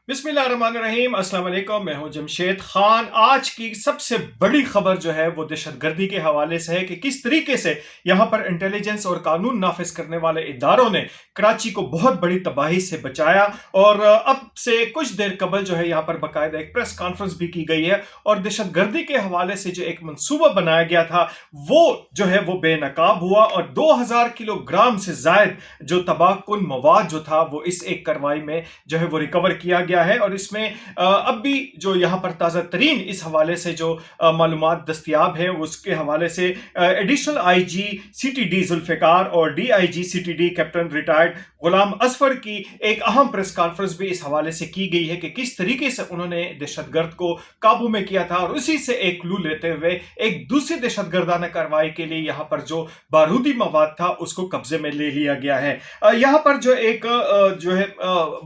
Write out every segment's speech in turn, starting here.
बिस्मिल्लाहिर्रहमानिर्रहीम, अस्सलाम वालेकुम। मैं हूं जमशेद खान। आज की सबसे बड़ी खबर जो है वो दहशतगर्दी के हवाले से है कि किस तरीके से यहां पर इंटेलिजेंस और कानून नाफिज करने वाले इदारों ने कराची को बहुत बड़ी तबाही से बचाया। और अब से कुछ देर कबल जो है यहां पर बाकायदा एक प्रेस कॉन्फ्रेंस भी की गई है और दहशतगर्दी के हवाले से जो एक मंसूबा बनाया गया था वो जो है वो बेनकाब हुआ और 2000 किलोग्राम से जायद जो तबाहकुन मवाद जो था वो इस एक कार्रवाई में जो है वो रिकवर किया गया है। और इसमें अब भी जो यहाँ पर ताज़ा तरीन इस हवाले से जो मालूमात दस्तियाब है उसके हवाले से एडिशनल आईजी सीटीडी जुल्फ़िकार और डीआईजी सीटीडी कैप्टन रिटायर्ड गुलाम असफर की एक अहम प्रेस कॉन्फ्रेंस भी इस हवाले से की गई है कि किस तरीके से उन्होंने दहशतगर्द को काबू में किया था और उसी से एक क्लू लेते हुए एक दूसरी दहशतगर्दाना कार्रवाई के लिए यहाँ पर जो बारूदी मवाद था उसको कब्जे में ले लिया गया है। यहाँ पर जो एक जो है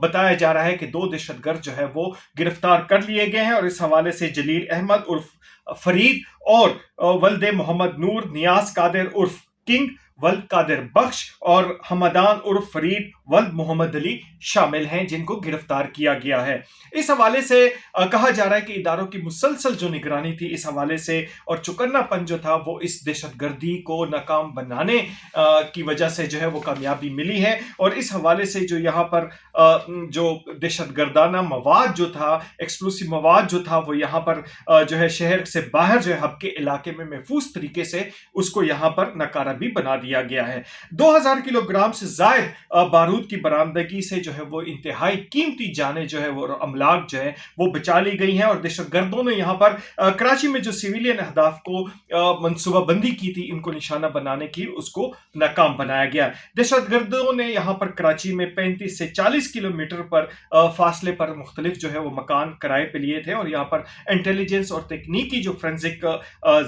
बताया जा रहा है कि दो दहशतगर्द जो है वो गिरफ्तार कर लिए गए हैं और इस हवाले से जलील अहमद उर्फ फरीद और वल्दे मोहम्मद नूर, नियाज कादिर उर्फ किंग, वल्द कादिर बख्श और हमदान उर्फ फरीद वल्द मोहम्मद अली शामिल हैं जिनको गिरफ्तार किया गया है। इस हवाले से कहा जा रहा है कि इदारों की मुसलसल जो निगरानी थी इस हवाले से और चुकन्नापन जो था वो इस दहशतगर्दी को नाकाम बनाने की वजह से जो है वो कामयाबी मिली है। और इस हवाले से जो यहाँ पर जो दहशतगर्दाना मवाद जो था, एक्सप्लोसिव मवाद जो था वो यहाँ पर जो है शहर से बाहर जो है हब के इलाके में महफूज तरीके से उसको यहाँ पर नकारा भी बना दिया गया है। 2000 किलोग्राम से जायद बारूद की बरामदगी से जो है वो इंतहाई कीमती जाने जो है वो अमलाक जो है वो बचा ली गई हैं। और दहशतगर्दों ने यहाँ पर कराची में जो सिविलियन अहदाफ को मनसूबाबंदी की थी इनको निशाना बनाने की उसको नाकाम बनाया गया। दहशतगर्दों ने यहाँ पर कराची में 35 से 40 किलोमीटर पर फासले पर मुख्तलिफ जो है वो मकान किराए पे लिए थे और यहाँ पर इंटेलिजेंस और तकनीकी जो फोरेंसिक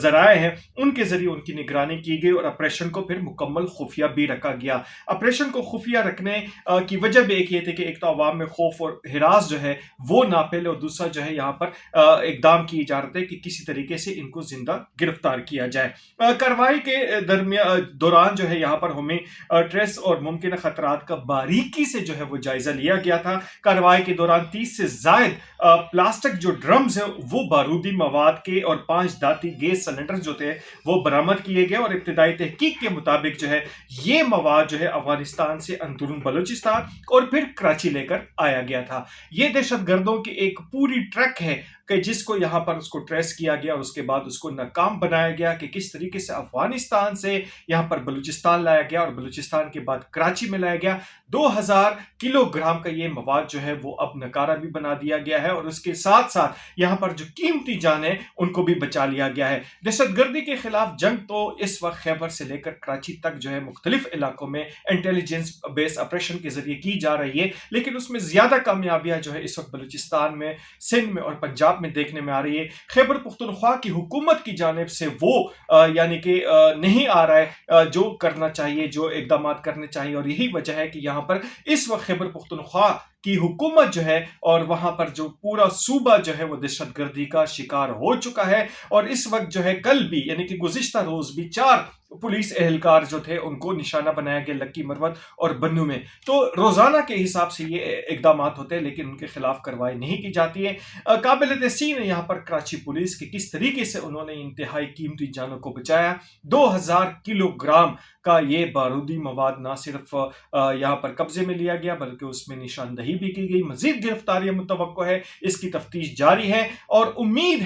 जराए हैं उनके जरिए उनकी निगरानी की गई और ऑपरेशन को फिर मुकम्मल खुफिया भी रखा गया। ऑपरेशन को खुफिया रखने की वजह भी एक ये थी कि एक तो अवाम में खौफ और हिरास जो है वो ना फैले और दूसरा जो है यहाँ पर इकदाम किए जा रहे थे कि किसी तरीके से इनको जिंदा गिरफ्तार किया जाए। कार्रवाई के दौरान जो है यहाँ पर हमें ट्रेस और मुमकिन खतरात का बारीकी से जो है वो जायजा लिया गया था। कार्रवाई के दौरान 30 से जायद प्लास्टिक जो ड्रम्स है वो बारूदी मवाद के और 5 दाती गैस सिलेंडर जो थे वो बरामद किए गए। और इब्तिदाई तहकीक के मुताबिक जो है ये मवाद जो है अफगानिस्तान से अंदरून बलूचिस्तान और फिर कराची लेकर आया गया था। ये दहशतगर्दों की एक पूरी ट्रैक है कि जिसको यहाँ पर उसको ट्रेस किया गया और उसके बाद उसको नाकाम बनाया गया कि किस तरीके से अफगानिस्तान से यहाँ पर बलूचिस्तान लाया गया और बलूचिस्तान के बाद कराची में लाया गया। 2000 किलोग्राम का ये मवाद जो है वो अब नकारा भी बना दिया गया है और उसके साथ साथ यहाँ पर जो कीमती जाने उनको भी बचा लिया गया है। दहशतगर्दी के खिलाफ जंग तो इस वक्त खैबर से लेकर कराची तक जो है मुख्तलिफ इलाकों में इंटेलिजेंस बेस्ड ऑपरेशन के जरिए की जा रही है, लेकिन उसमें ज्यादा कामयाबियां जो है इस वक्त बलूचिस्तान में, सिंध में और पंजाब में देखने में आ रही है। खैबर पुख्तनख्वा की हुकूमत की जानिब से वो यानी कि नहीं आ रहा है जो करना चाहिए, जो इकदाम करने चाहिए। और यही वजह है कि यहाँ पर इस वक्त खैबर पुख्तनख्वा की हुकूमत जो है और वहां पर जो पूरा सूबा जो है वो दहशतगर्दी का शिकार हो चुका है। और इस वक्त जो है कल भी यानी कि गुज़िश्ता रोज भी 4 पुलिस एहलकार जो थे उनको निशाना बनाया गया लक्की मरवत और बन्नू में। तो रोजाना के हिसाब से ये इकदाम होते हैं लेकिन उनके खिलाफ कार्रवाई नहीं की जाती है। काबिल तहसीन है यहाँ पर कराची पुलिस के किस तरीके से उन्होंने इंतहाई कीमती जानों को बचाया। 2000 किलोग्राम का ये बारूदी मवाद ना सिर्फ यहाँ पर कब्जे में लिया गया बल्कि उसमें निशानदही भी की गई। मजीद गिरफ्तारियां मुतवक्को है, इसकी तफ्तीश जारी है और उम्मीद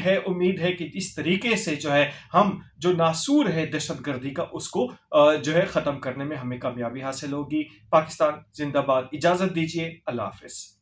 है कि इस तरीके से जो है हम जो नासूर है दहशतगर्दी का उसको जो है खत्म करने में हमें कामयाबी हासिल होगी। पाकिस्तान जिंदाबाद। इजाजत दीजिए, अल्लाह हाफिज।